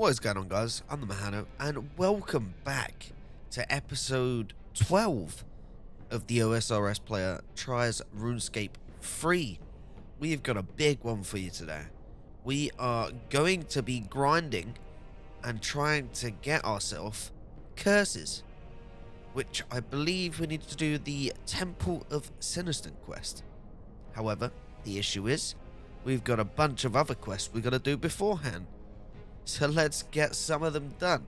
What is going on, guys? I'm the Mahano, and welcome back to episode 12 of the OSRS player tries RuneScape 3. We've got a big one for you today. We are going to be grinding and trying to get ourselves curses, which I believe we need to do the Temple of Siniston quest. However, the issue is we've got a bunch of other quests we've got to do beforehand. So let's get some of them done.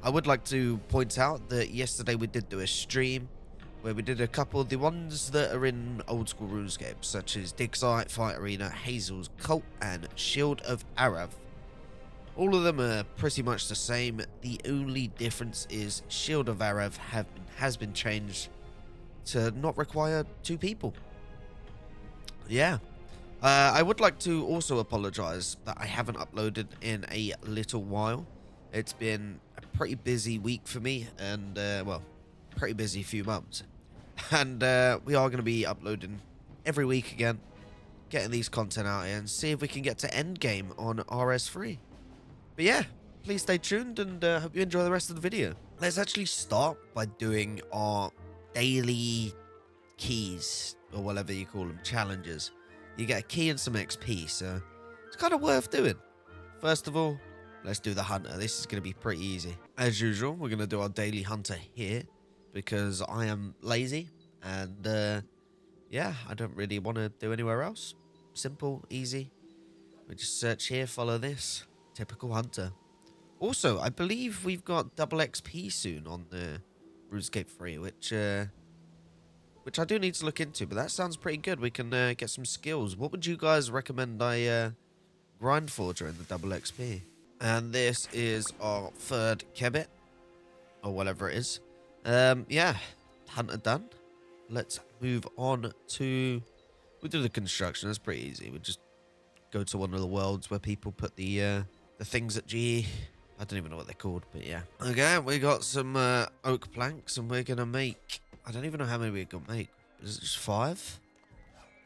I would like to point out that yesterday we did do a stream where we did a couple of the ones that are in old school RuneScape, such as Dig Site, Fight Arena, Hazel's Cult, and Shield of Arav. All of them are pretty much the same. The only difference is Shield of Arav has been changed to not require 2 people. Yeah. I would like to also apologize that I haven't uploaded in a little while. It's been a pretty busy week for me and, well, pretty busy few months. And we are going to be uploading every week again, getting these content out here and see if we can get to endgame on RS3. But yeah, please stay tuned and hope you enjoy the rest of the video. Let's actually start by doing our daily keys, or whatever you call them, challenges. You get a key and some XP, so it's kind of worth doing. First of all, let's do the hunter. This is going to be pretty easy. As usual, we're going to do our daily hunter here because I am lazy and, yeah, I don't really want to do anywhere else. Simple, easy. We just search here, follow this. Typical hunter. Also, I believe we've got double XP soon on the RuneScape 3, which I do need to look into, but that sounds pretty good. We can get some skills. What would you guys recommend I grind for during the double XP? And this is our third kebit, or whatever it is. Yeah, hunter done. Let's move on to... We do the construction. That's pretty easy. We just go to one of the worlds where people put the things at G. I don't even know what they're called, but yeah. Okay, we got some oak planks, and we're gonna make... I don't even know how many we're gonna make. Is it just 5?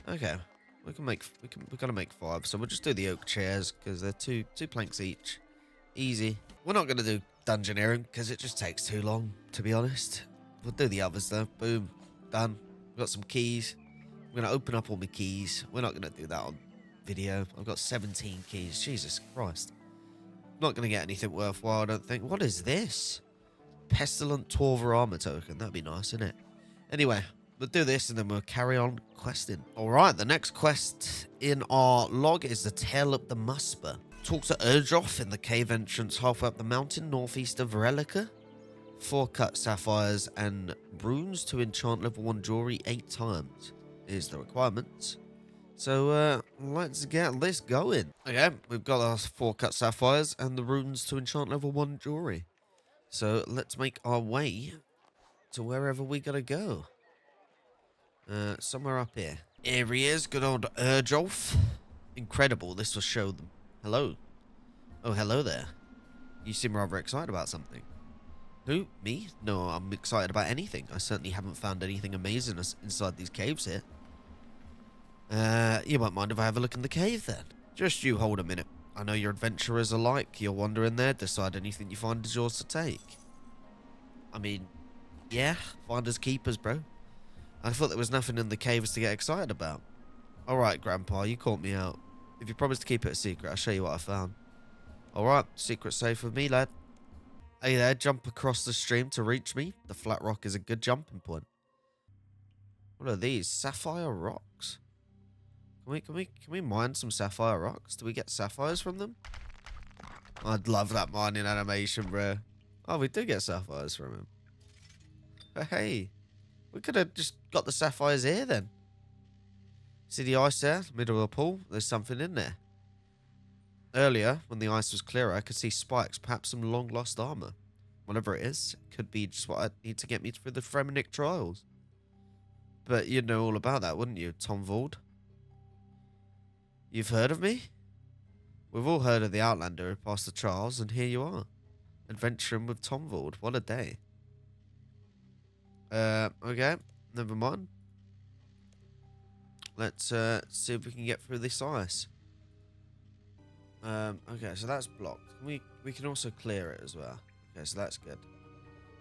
Okay, we're gonna make 5. So we'll just do the oak chairs because they're two planks each. Easy. We're not gonna do dungeoneering because it just takes too long, to be honest. We'll do the others though. Boom, done. We've got some keys. I'm gonna open up all my keys. We're not gonna do that on video. I've got 17 keys. Jesus Christ. Not gonna get anything worthwhile, I don't think. What is this? Pestilent Torva armor token. That'd be nice, isn't it? Anyway, we'll do this and then we'll carry on questing. Alright, the next quest in our log is the Tale of the Musper. Talk to Erdjoff in the cave entrance halfway up the mountain northeast of Relica. 4 cut sapphires and runes to enchant level 1 jewelry 8 times is the requirements. So let's get this going. Okay, we've got our 4 cut sapphires and the runes to enchant level 1 jewelry. So let's make our way to wherever we gotta go. Somewhere up here. Here he is, good old Erdjoff. Incredible, this will show them. Hello. Oh, hello there. You seem rather excited about something. Who? Me? No, I'm excited about anything. I certainly haven't found anything amazing inside these caves here. You won't mind if I have a look in the cave then? Just you hold a minute. I know your adventurers alike. You'll wander in there, decide anything you find is yours to take. I mean, yeah, finders keepers, bro. I thought there was nothing in the caves to get excited about. Alright, Grandpa, you caught me out. If you promise to keep it a secret, I'll show you what I found. Alright, secret safe with me, lad. Hey there, jump across the stream to reach me. The flat rock is a good jumping point. What are these? Sapphire rocks? Can we mine some sapphire rocks? Do we get sapphires from them? I'd love that mining animation, bro. Oh, we do get sapphires from him. Hey, we could have just got the sapphires here then. See the ice there? Middle of the pool? There's something in there. Earlier, when the ice was clearer, I could see spikes, perhaps some long lost armor. Whatever it is, it could be just what I need to get me through the Fremenic trials. But you'd know all about that, wouldn't you, Tom Vald? You've heard of me? We've all heard of the Outlander who passed the trials, and here you are. Adventuring with Tom Vald. What a day. Okay. Never mind. Let's see if we can get through this ice. Okay, so that's blocked. Can we we can also clear it as well. Okay, so that's good.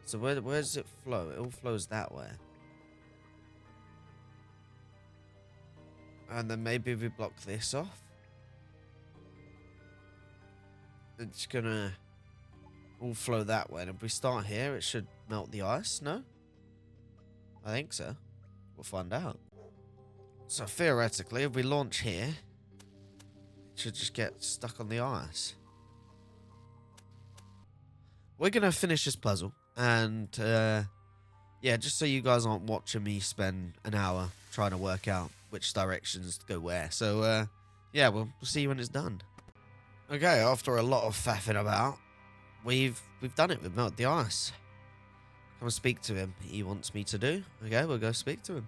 So where does it flow? It all flows that way. And then maybe if we block this off, it's gonna all flow that way. And if we start here, it should melt the ice, no? I think so. We'll find out. So theoretically, if we launch here, it should just get stuck on the ice. We're gonna finish this puzzle, and yeah, just so you guys aren't watching me spend an hour trying to work out which directions to go where. So yeah, we'll see you when it's done. Okay, after a lot of faffing about, we've done it. We've melted the ice. Come and speak to him. He wants me to do. Okay, we'll go speak to him.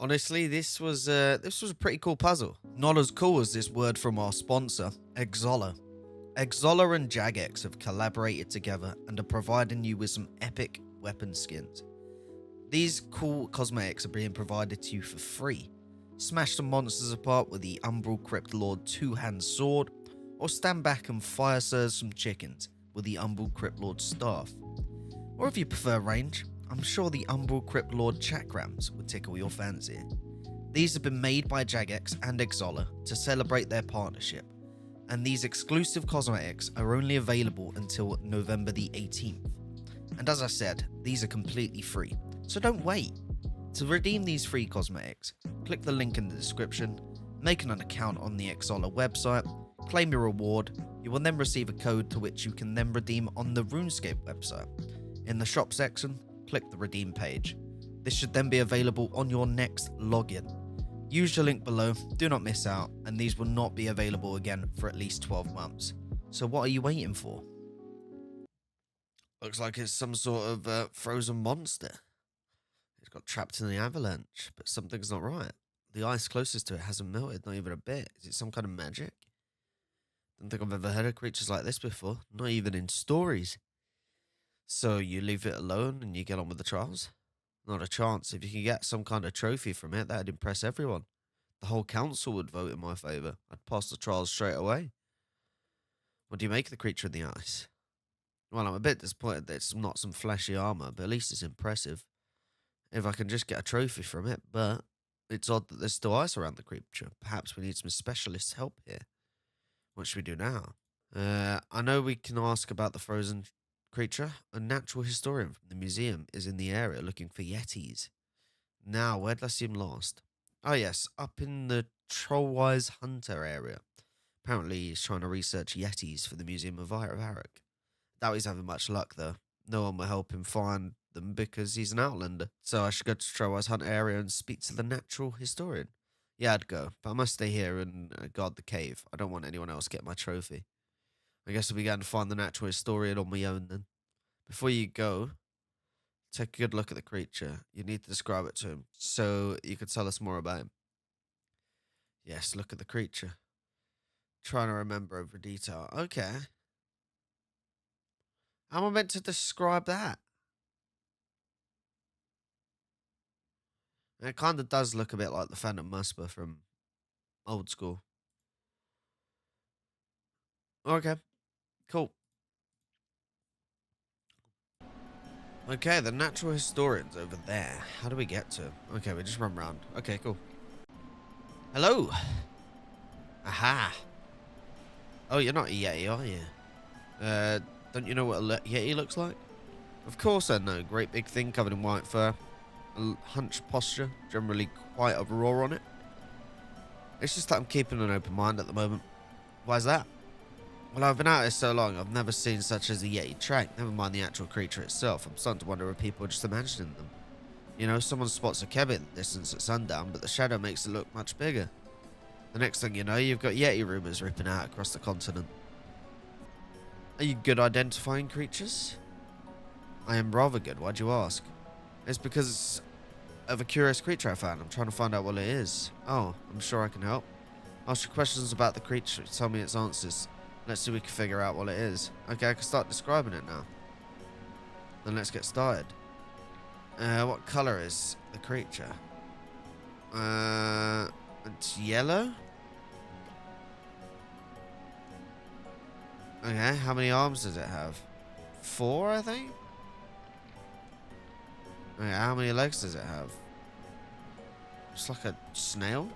Honestly, this was a pretty cool puzzle. Not as cool as this word from our sponsor, Exola. Exola and Jagex have collaborated together and are providing you with some epic weapon skins. These cool cosmetics are being provided to you for free. Smash some monsters apart with the Umbral Crypt Lord two-hand sword, or stand back and fire surge some chickens with the Umbral Crypt Lord staff. Or if you prefer range, I'm sure the Umbral Crypt Lord chakrams would tickle your fancy. These have been made by Jagex and Exola to celebrate their partnership, and these exclusive cosmetics are only available until November the 18th. And as I said, these are completely free, so don't wait. To redeem these free cosmetics, click the link in the description, make an account on the Exola website, claim your reward. You will then receive a code to which you can then redeem on the Runescape website. In the shop section, click the redeem page. This should then be available on your next login. Use the link below, do not miss out, and these will not be available again for at least 12 months. So what are you waiting for? Looks like it's some sort of frozen monster. It's got trapped in the avalanche, but something's not right. The ice closest to it hasn't melted, not even a bit. Is it some kind of magic? Don't think I've ever heard of creatures like this before, not even in stories. So you leave it alone and you get on with the trials? Not a chance. If you can get some kind of trophy from it, that'd impress everyone. The whole council would vote in my favour. I'd pass the trials straight away. What do you make of the creature in the ice? Well, I'm a bit disappointed that it's not some flashy armour, but at least it's impressive. If I can just get a trophy from it, but it's odd that there's still ice around the creature. Perhaps we need some specialist help here. What should we do now? I know we can ask about the frozen creature. A natural historian from the museum is in the area looking for Yetis. Now, where did I see him last? Oh yes, up in the Trollwise Hunter area. Apparently he's trying to research Yetis for the Museum of Varric. Doubt he's having much luck though. No one will help him find them because he's an outlander. So I should go to Trollwise Hunter area and speak to the natural historian. Yeah, I'd go, but I must stay here and guard the cave. I don't want anyone else to get my trophy. I guess I'll be going to find the natural historian on my own then. Before you go, take a good look at the creature. You need to describe it to him so you can tell us more about him. Yes, look at the creature. Trying to remember every detail. Okay. How am I meant to describe that? It kind of does look a bit like the Phantom Musper from old school. Okay, cool. Okay, the natural historian's over there. How do we get to him? Okay, we just run around. Okay, cool. Hello. Aha. Oh, you're not a Yeti, are you? Don't you know what a Yeti looks like? Of course I know. Great big thing covered in white fur. A hunched posture, generally quite a roar on it. It's just that I'm keeping an open mind at the moment. Why is that? Well, I've been out here so long, I've never seen such as a Yeti track, never mind the actual creature itself. I'm starting to wonder if people are just imagining them. You know, someone spots a kebby in the distance at sundown, but the shadow makes it look much bigger. The next thing you know, you've got Yeti rumours ripping out across the continent. Are you good identifying creatures? I am rather good, why'd you ask? It's because of a curious creature I found. I'm trying to find out what it is. Oh, I'm sure I can help. Ask you questions about the creature, tell me its answers. Let's see if we can figure out what it is. Okay, I can start describing it now. Then let's get started. What colour is the creature? It's yellow? Okay, how many arms does it have? 4, I think? Okay, how many legs does it have? It's like a snail?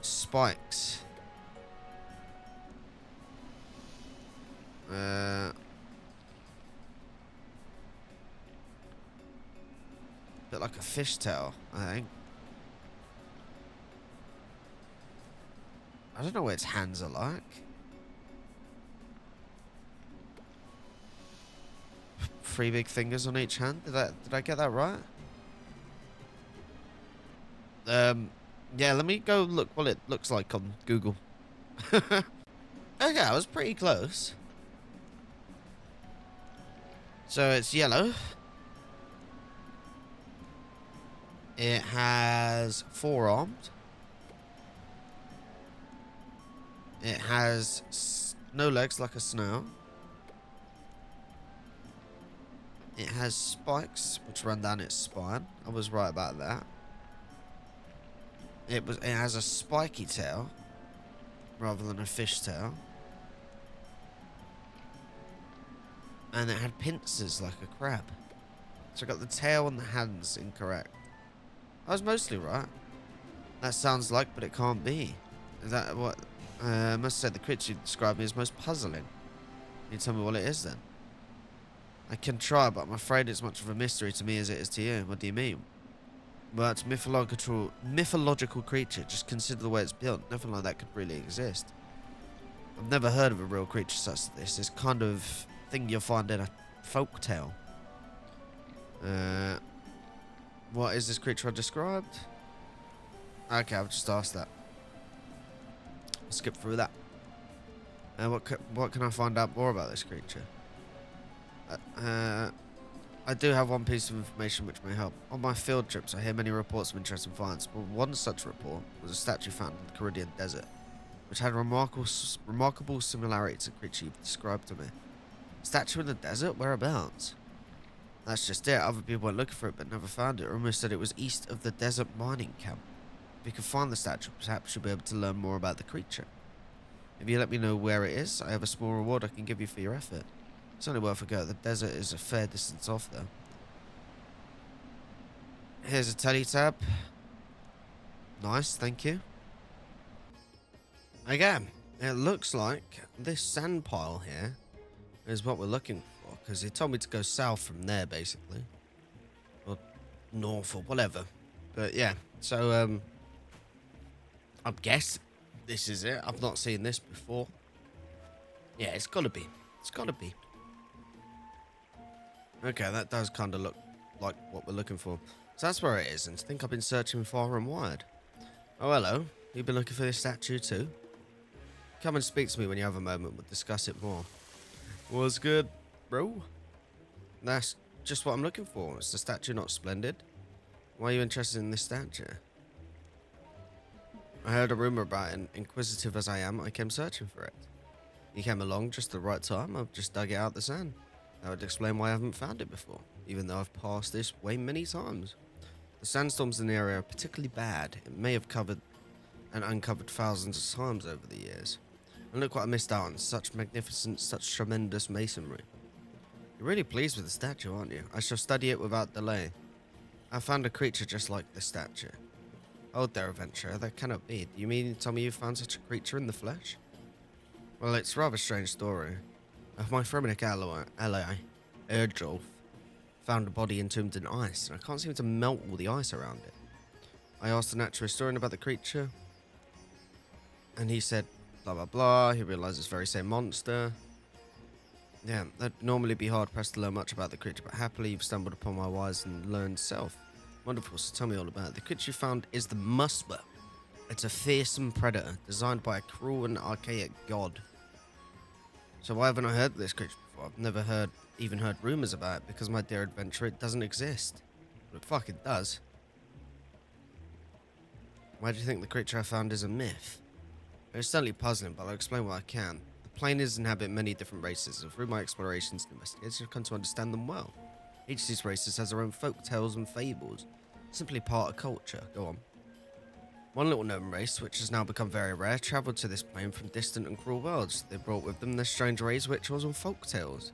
Spikes. Bit like a fishtail, I think. I don't know what its hands are like. 3 big fingers on each hand. Did I get that right? Yeah, let me go look what it looks like on Google. Okay, I was pretty close. So it's yellow. It has 4 arms. It has no legs like a snail. It has spikes which run down its spine. I was right about that. It has a spiky tail rather than a fish tail. And it had pincers like a crab. So I got the tail and the hands incorrect. I was mostly right. That sounds like, but it can't be. Is that what? I must say the creature you described me as most puzzling. Can you tell me what it is then? I can try, but I'm afraid it's much of a mystery to me as it is to you. What do you mean? Well, it's mythological creature. Just consider the way it's built. Nothing like that could really exist. I've never heard of a real creature such as this. This kind of thing you'll find in a folk tale. What is this creature I described? Okay, I've just asked that. I'll skip through that. What can I find out more about this creature? I do have one piece of information which may help. On my field trips, I hear many reports of interesting finds, but one such report was a statue found in the Caribbean desert, which had remarkable similarity to the creature you've described to me. Statue in the desert? Whereabouts? That's just it. Other people went looking for it, but never found it. Rumors said it was east of the desert mining camp. If you can find the statue, perhaps you'll be able to learn more about the creature. If you let me know where it is, I have a small reward I can give you for your effort. It's only worth a go. The desert is a fair distance off, though. Here's a teletab. Nice, thank you. Again, it looks like this sand pile here is what we're looking for, because he told me to go south from there, basically. Or north, or whatever. But yeah, so, I guess this is it. I've not seen this before. Yeah, it's gotta be. It's gotta be. Okay, that does kind of look like what we're looking for. So that's where it is, and I think I've been searching far and wide. Oh, hello. You've been looking for this statue too? Come and speak to me when you have a moment. We'll discuss it more. Was good, bro? That's just what I'm looking for. Is the statue not splendid? Why are you interested in this statue? I heard a rumor about it, and inquisitive as I am, I came searching for it. You came along just the right time. I've just dug it out the sand. That would explain why I haven't found it before, even though I've passed this way many times. The sandstorms in the area are particularly bad. It may have covered and uncovered thousands of times over the years. And look what I missed out on. Such magnificent, such tremendous masonry. You're really pleased with the statue, aren't you? I shall study it without delay. I found a creature just like the statue. Oh, there, adventurer. That cannot be. Do you mean to tell me you found such a creature in the flesh? Well, it's a rather strange story. My Fremennik ally, Erdjolf, found a body entombed in ice, and I can't seem to melt all the ice around it. I asked the natural historian about the creature, and he said, blah blah blah, he realised it's the very same monster. Yeah, that'd normally be hard-pressed to learn much about the creature, but happily you've stumbled upon my wise and learned self. Wonderful, so tell me all about it. The creature you found is the Musper. It's a fearsome predator, designed by a cruel and archaic god. So why haven't I heard of this creature before? I've never even heard rumours about it, because my dear adventurer, it doesn't exist. But fuck, it does. Why do you think the creature I found is a myth? It's certainly puzzling, but I'll explain what I can. The planes inhabit many different races, and through my explorations and investigations, I've come to understand them well. Each of these races has their own folk tales and fables. Simply part of culture. Go on. One little gnome race, which has now become very rare, travelled to this plane from distant and cruel worlds. They brought with them their strange ways, rituals, and folk tales.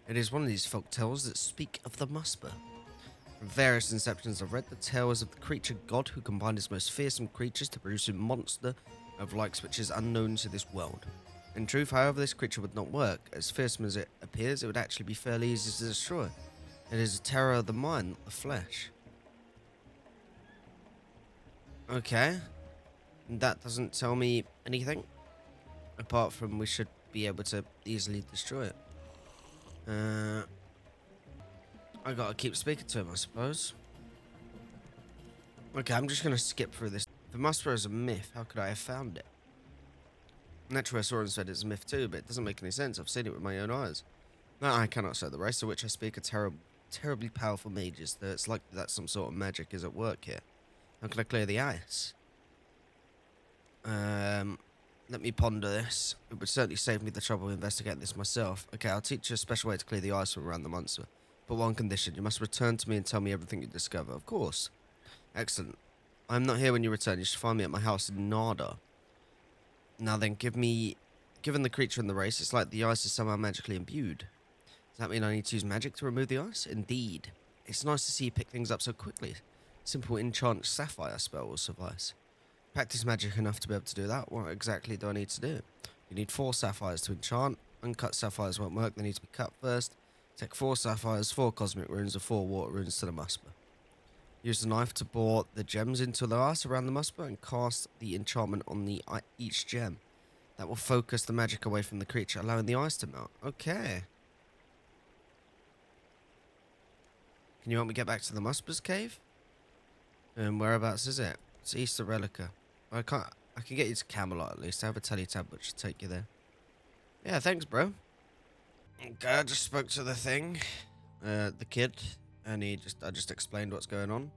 It is one of these folk tales that speak of the Musper. From various inceptions, I've read the tales of the creature god who combined his most fearsome creatures to produce a monster of likes which is unknown to this world. In truth, however, this creature would not work. As fearsome as it appears, it would actually be fairly easy to destroy. It is a terror of the mind, not the flesh. Okay. That doesn't tell me anything. Apart from we should be able to easily destroy it. I gotta keep speaking to him, I suppose. Okay, I'm just gonna skip through this. If the Musper is a myth, how could I have found it? Naturally, Soren said it's a myth too, but it doesn't make any sense. I've seen it with my own eyes. No, I cannot say the race of which I speak are terribly powerful mages, though it's likely that some sort of magic is at work here. How can I clear the ice? Let me ponder this. It would certainly save me the trouble of investigating this myself. Okay, I'll teach you a special way to clear the ice from around the monster. But one condition, you must return to me and tell me everything you discover. Of course. Excellent. I'm not here when you return. You should find me at my house in Nada. Now then, given the creature in the race, it's like the ice is somehow magically imbued. Does that mean I need to use magic to remove the ice? Indeed. It's nice to see you pick things up so quickly. Simple enchant sapphire spell will suffice. Practice magic enough to be able to do that. What exactly do I need to do? You need 4 sapphires to enchant. Uncut sapphires won't work. They need to be cut first. Take 4 sapphires, 4 cosmic runes, and 4 water runes to the Musper. Use the knife to bore the gems into the ice around the Musper and cast the enchantment on each gem. That will focus the magic away from the creature, allowing the ice to melt. Okay. Can you help me get back to the Musper's cave? Whereabouts is it? It's east of Relica. I can get you to Camelot at least. I have a teletab which should take you there. Yeah, thanks, bro. Okay, I just spoke to the thing, the kid, and I just explained what's going on.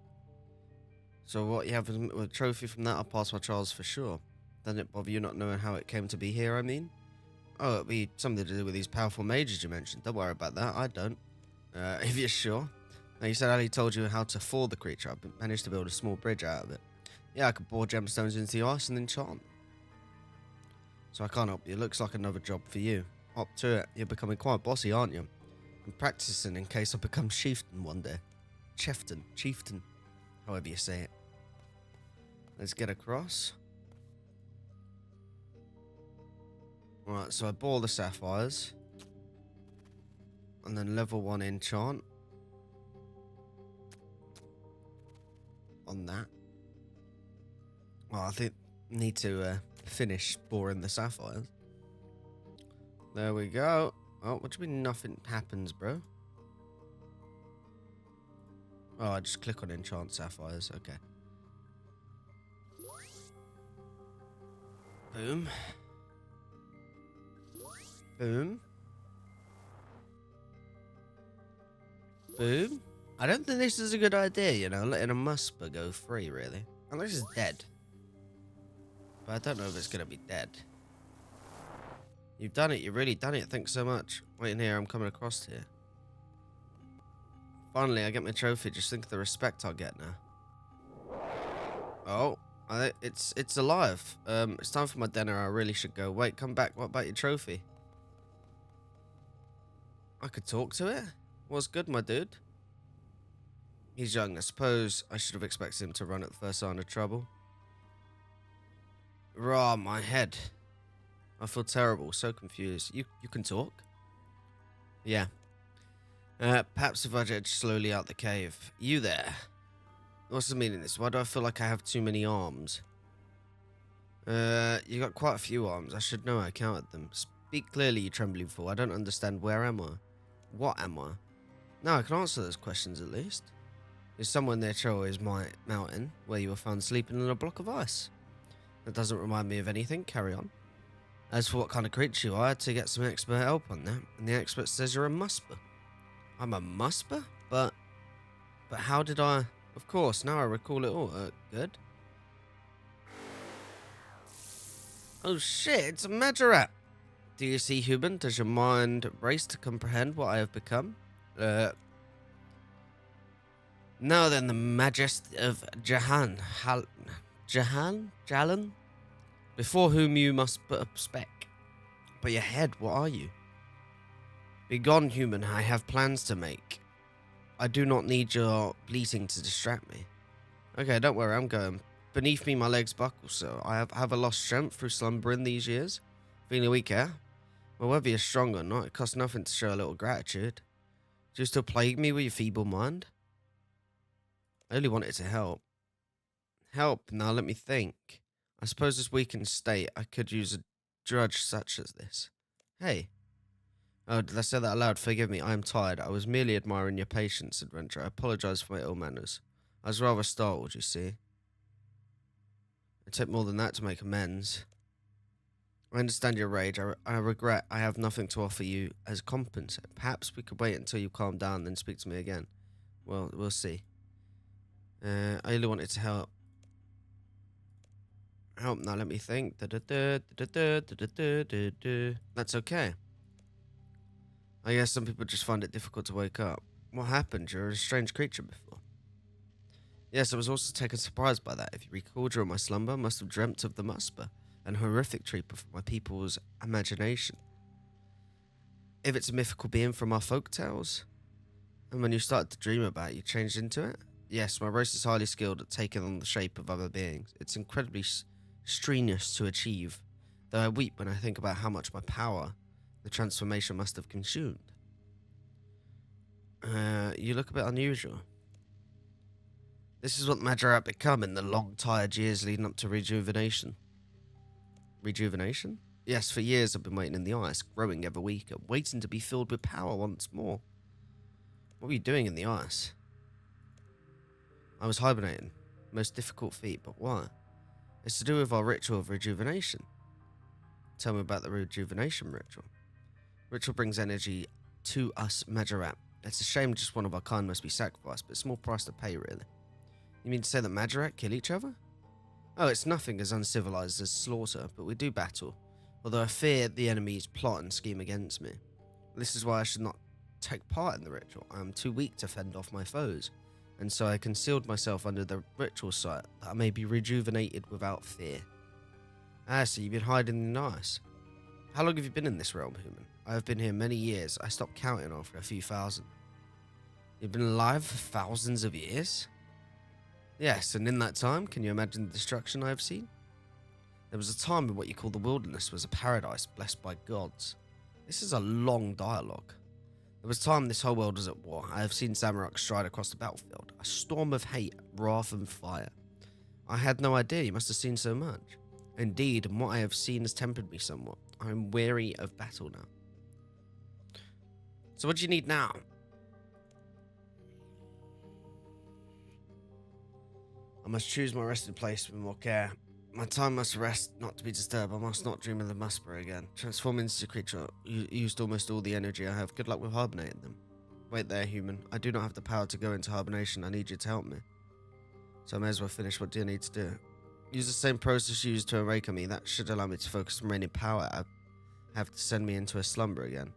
So what you have with a trophy from that, I'll pass my trials for sure. Doesn't it bother you not knowing how it came to be here, I mean? Oh, it'll be something to do with these powerful mages you mentioned. Don't worry about that, I don't. If you're sure. Now, you said Ali told you how to fall the creature. I've managed to build a small bridge out of it. Yeah, I could bore gemstones into the ice and enchant. So I can't help you. It looks like another job for you. Up to it. You're becoming quite bossy, aren't you? I'm practicing in case I become chieftain one day. Chieftain. However you say it. Let's get across. Alright, so I bore the sapphires. And then level 1 enchant. On that. Well, I think I need to finish boring the sapphires. There we go. Oh, what do you mean nothing happens, bro? Oh, I just click on enchant sapphires. Okay. Boom. Boom. Boom. I don't think this is a good idea, you know, letting a Musper go free, really. Unless it's dead. But I don't know if it's going to be dead. You've done it. You've really done it. Thanks so much. Waiting here. I'm coming across here. Finally, I get my trophy. Just think of the respect I'll get now. Oh, it's alive. It's time for my dinner. I really should go. Wait, come back. What about your trophy? I could talk to it? What's good, my dude? He's young. I suppose I should have expected him to run at the first sign of trouble. Rah, my head. I feel terrible, so confused. You can talk? Yeah. Perhaps if I edge slowly out the cave. You there? What's the meaning of this? Why do I feel like I have too many arms? You got quite a few arms. I should know. I counted them. Speak clearly, you trembling fool. I don't understand. Where am I? What am I? No, I can answer those questions at least. Is someone near Troy's mountain where you were found sleeping in a block of ice? That doesn't remind me of anything. Carry on. As for what kind of creature you are, I had to get some expert help on that, and the expert says you're a Musper. I'm a Musper? But how did I... Of course, now I recall it all. Good. Oh shit, it's a Majorat! Do you see, human? Does your mind race to comprehend what I have become? Now then, the Majesty of Jahan, Jalan? Before whom you must put a spec. But your head, what are you? Begone, human, I have plans to make. I do not need your bleating to distract me. Okay, don't worry, I'm going. Beneath me my legs buckle, so I have a lost strength through slumbering these years. Feeling weak, eh? Well, whether you're strong or not, it costs nothing to show a little gratitude. Do you still plague me with your feeble mind? I only wanted to help. Help? Now let me think. I suppose this weakened state, I could use a drudge such as this. Hey. Oh, did I say that aloud? Forgive me, I am tired. I was merely admiring your patience, adventure. I apologise for my ill manners. I was rather startled, you see. It took more than that to make amends. I understand your rage. I regret I have nothing to offer you as compensate. Perhaps we could wait until you calm down, then speak to me again. Well, we'll see. I only wanted to help. Help, now let me think. That's okay. I guess some people just find it difficult to wake up. What happened? You're a strange creature before. Yes, I was also taken surprised by that. If you recall, during my slumber, I must have dreamt of the Musper, an horrific treatment for my people's imagination. If it's a mythical being from our folk tales, and when you started to dream about it, you changed into it? Yes, my race is highly skilled at taking on the shape of other beings. It's incredibly strenuous to achieve, though I weep when I think about how much my power the transformation must have consumed. You look a bit unusual. This is what Majorat become in the long, tired years leading up to rejuvenation. Rejuvenation? Yes, for years I've been waiting in the ice, growing ever weaker, waiting to be filled with power once more. What were you doing in the ice? I was hibernating. Most difficult feat, but why? It's to do with our ritual of rejuvenation. Tell me about the rejuvenation ritual. Ritual brings energy to us, Majorat. It's a shame just one of our kind must be sacrificed, but it's a small price to pay, really. You mean to say that Majorat kill each other? Oh, it's nothing as uncivilized as slaughter, but we do battle. Although I fear the enemies plot and scheme against me. This is why I should not take part in the ritual. I am too weak to fend off my foes, and so I concealed myself under the ritual site, that I may be rejuvenated without fear. Ah, so you've been hiding in the ice. How long have you been in this realm, human? I have been here many years. I stopped counting after a few thousand. You've been alive for thousands of years? Yes, and in that time, can you imagine the destruction I have seen? There was a time when what you call the wilderness was a paradise blessed by gods. This is a long dialogue. There was a time this whole world was at war. I have seen Zamorak stride across the battlefield. A storm of hate, wrath and fire. I had no idea you must have seen so much. Indeed, and what I have seen has tempered me somewhat. I am weary of battle now. So what do you need now? I must choose my resting place with more care. My time must rest, not to be disturbed. I must not dream of the Musper again. Transform into a creature. You used almost all the energy I have. Good luck with hibernating them. Wait there, human. I do not have the power to go into hibernation. I need you to help me. So I may as well finish. What do you need to do? Use the same process you used to awaken me. That should allow me to focus on remaining power. I have to send me into a slumber again.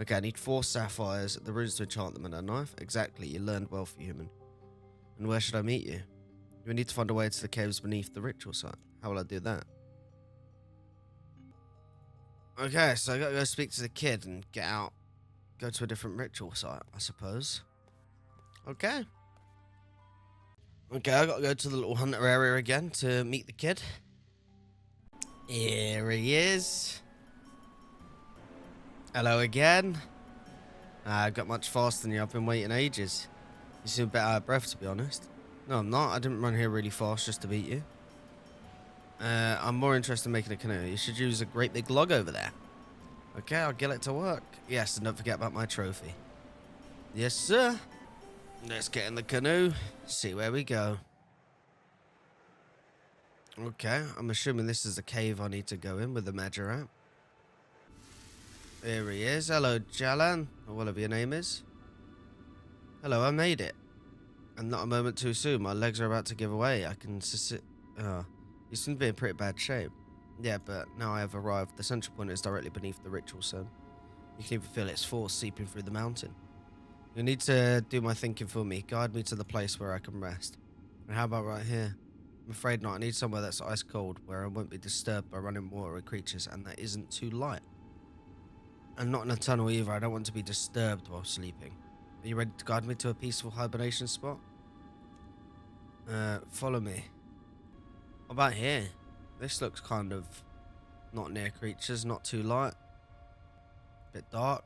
Okay, I need 4 sapphires, the runes to enchant them, and a knife. Exactly, you learned well for human. And where should I meet you? We need to find a way to the caves beneath the ritual site. How will I do that? Okay, so I gotta go speak to the kid and get out. Go to a different ritual site, I suppose. Okay. Okay, I gotta go to the little hunter area again to meet the kid. Here he is. Hello again. I got much faster than you. I've been waiting ages. You seem a bit out of breath, to be honest. No, I'm not. I didn't run here really fast just to beat you. I'm more interested in making a canoe. You should use a great big log over there. Okay, I'll get it to work. Yes, and don't forget about my trophy. Yes, sir. Let's get in the canoe. See where we go. Okay, I'm assuming this is the cave I need to go in with the Majorat. Here he is. Hello, Jalan, or whatever your name is. Hello, I made it. And not a moment too soon. My legs are about to give away. I can sit. You seem to be in pretty bad shape. Yeah, but now I have arrived. The central point is directly beneath the ritual zone. You can even feel its force seeping through the mountain. You need to do my thinking for me. Guide me to the place where I can rest. And how about right here? I'm afraid not. I need somewhere that's ice cold, where I won't be disturbed by running water or creatures, and that isn't too light. And not in a tunnel either. I don't want to be disturbed while sleeping. Are you ready to guide me to a peaceful hibernation spot? Follow me. What about here? This looks kind of not near creatures, not too light. Bit dark.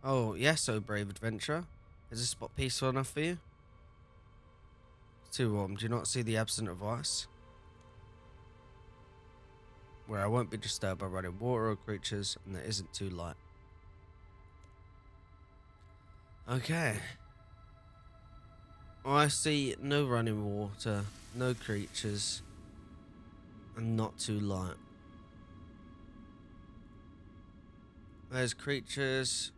Oh, yes, oh brave adventurer. Is this spot peaceful enough for you? It's too warm. Do you not see the absence of ice? Where I won't be disturbed by running water or creatures, and that isn't too light. Okay. I see no running water, no creatures, and not too light. There's creatures.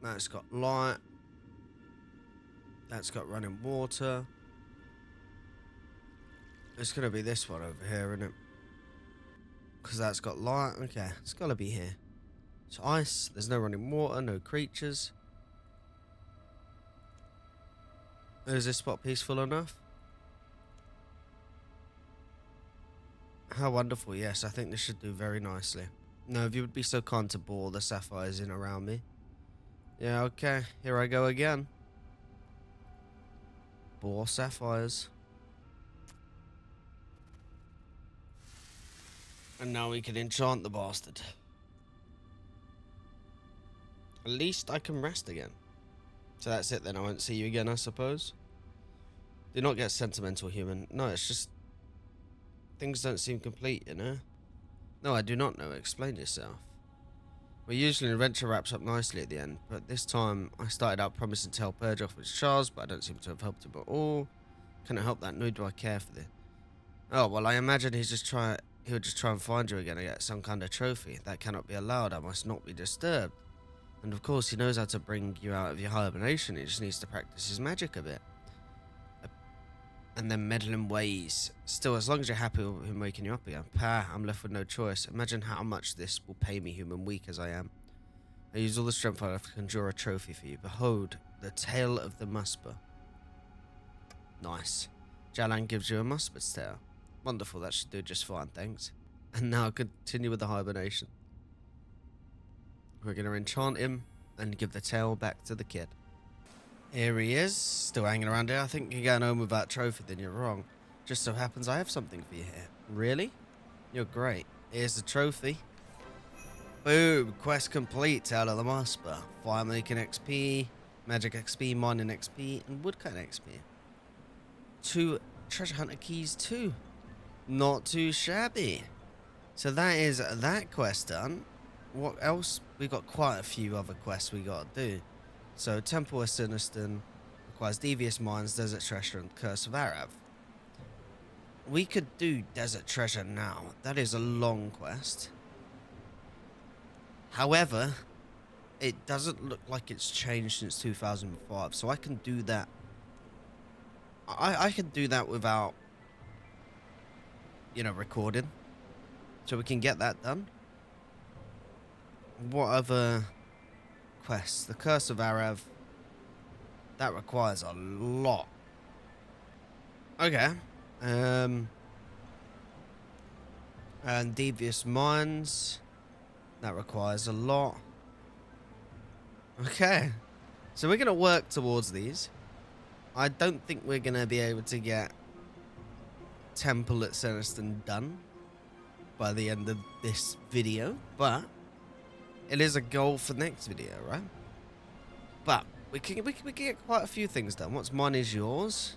That's got light. That's got running water. It's gonna be this one over here, isn't it? Because that's got light. Okay, it's gotta be here. It's ice. There's no running water, no creatures. Is this spot peaceful enough? How wonderful. Yes, I think this should do very nicely. No, if you would be so kind to bore the sapphires in around me. Yeah, okay. Here I go again. Bore sapphires. And now we can enchant the bastard. At least I can rest again. So that's it then. I won't see you again, I suppose. Do not get sentimental, human. No, it's just... things don't seem complete, you know? No, I do not know. Explain yourself. Well, usually an adventure wraps up nicely at the end, but this time I started out promising to help Purge off with Charles, but I don't seem to have helped him at all. Can I help that? Nor do I care for this. Oh, well, I imagine he would just try and find you again and get some kind of trophy. That cannot be allowed. I must not be disturbed. And of course, he knows how to bring you out of your hibernation. He just needs to practice his magic a bit. And then meddling ways. Still, as long as you're happy with him waking you up again. I'm left with no choice. Imagine how much this will pay me, human, weak as I am. I use all the strength I have to conjure a trophy for you. Behold, the tail of the musper. Nice. Jalan gives you a musper's tail. Wonderful, that should do just fine, thanks. And now continue with the hibernation. We're going to enchant him and give the tail back to the kid. Here he is, still hanging around here. I think you're going home with that trophy, then you're wrong. Just so happens I have something for you here. Really? You're great. Here's the trophy. Boom, quest complete, Tail of the Musper. Fire making XP, magic XP, mining XP, and woodcutting XP. 2 treasure hunter keys too. Not too shabby. So that is that quest done. What else? We got quite a few other quests we got to do. So, Temple of Siniston requires Devious Mines, Desert Treasure, and Curse of Arav. We could do Desert Treasure now. That is a long quest. However, it doesn't look like it's changed since 2005, so I can do that. I can do that without, you know, recording. So we can get that done. What other... quests? The Curse of Arav. That requires a lot. Okay. And Devious Mines. That requires a lot. Okay. So we're going to work towards these. I don't think we're going to be able to get Temple at Siniston done by the end of this video, but it is a goal for next video, right? But we can get quite a few things done. What's mine is yours.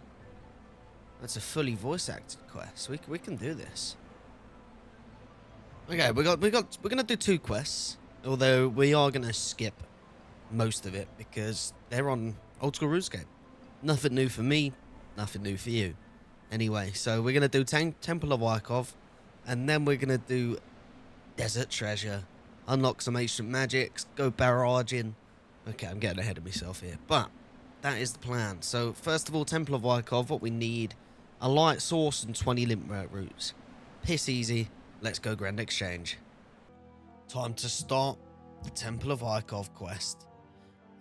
That's a fully voice acted quest. We can do this. Okay, we're gonna do 2 quests, although we are gonna skip most of it because they're on old school Runescape. Nothing new for me, nothing new for you. Anyway, so we're gonna do Temple of Ikov, and then we're gonna do Desert Treasure. Unlock some ancient magics, go barraging. Okay, I'm getting ahead of myself here, but that is the plan. So, first of all, Temple of Ikov, what we need, a light source and 20 limp roots. Piss easy, let's go Grand Exchange. Time to start the Temple of Ikov quest.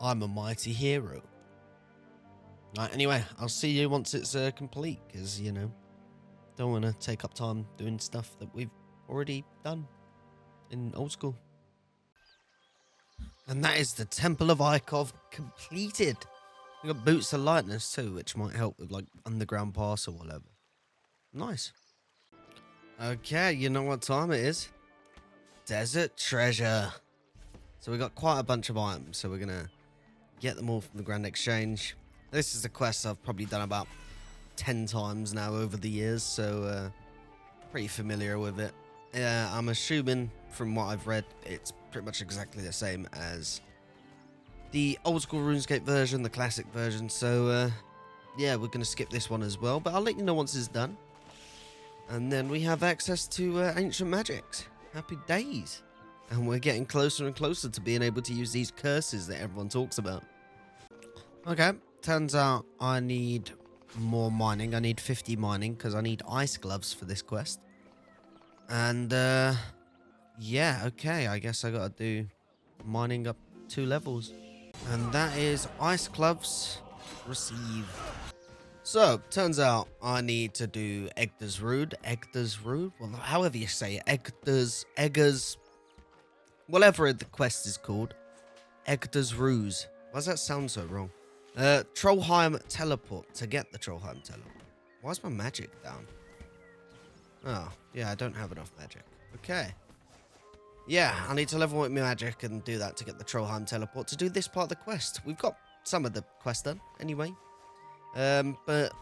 I'm a mighty hero. Right, anyway, I'll see you once it's complete, because, you know, don't want to take up time doing stuff that we've already done in old school. And that is the Temple of Ikov completed. We got Boots of Lightness too, which might help with like underground pass or whatever. Nice. Okay, you know what time it is? Desert Treasure. So we got quite a bunch of items, so we're gonna get them all from the Grand Exchange. This is a quest I've probably done about 10 times now over the years, so pretty familiar with it. I'm assuming from what I've read, it's pretty much exactly the same as the old school RuneScape version, the classic version. So yeah, we're gonna skip this one as well, but I'll let you know once it's done. And then we have access to ancient magics. Happy days. And we're getting closer and closer to being able to use these curses that everyone talks about. Okay, turns out I need more mining. I need 50 mining because I need ice gloves for this quest. And yeah, okay, I guess I gotta do mining up 2 levels. And that is ice gloves received. So, turns out I need to do Egder's Rood, well, however you say it, Eggers, whatever the quest is called. Egder's Ruse. Why does that sound so wrong? Trollheim Teleport, to get the Trollheim Teleport. Why is my magic down? Oh, yeah, I don't have enough magic. Okay. Yeah, I need to level with my magic and do that to get the Trollheim Teleport to do this part of the quest. We've got some of the quest done, anyway. But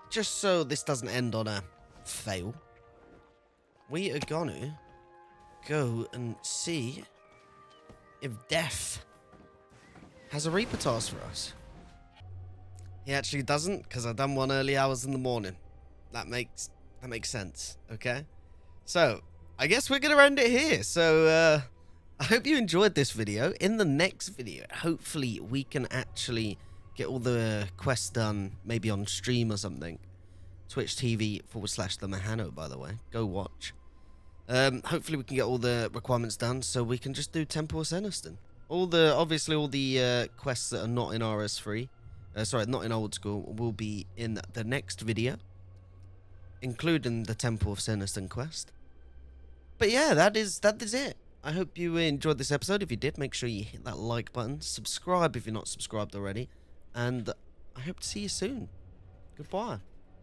just so this doesn't end on a fail, we are gonna go and see if Death has a Reaper task for us. He actually doesn't, because I've done one early hours in the morning. That makes sense, okay? So, I guess we're gonna end it here. So, I hope you enjoyed this video. In the next video, hopefully we can actually get all the quests done, maybe on stream or something. Twitch TV/the Mahano, by the way. Go watch. Hopefully we can get all the requirements done so we can just do Temple of Seniston. Obviously all the quests that are not in RS3, sorry, not in old school, will be in the next video, including the Temple of Seniston quest. But yeah, that is it. I hope you enjoyed this episode. If you did, make sure you hit that like button, subscribe if you're not subscribed already, and I hope to see you soon. Goodbye.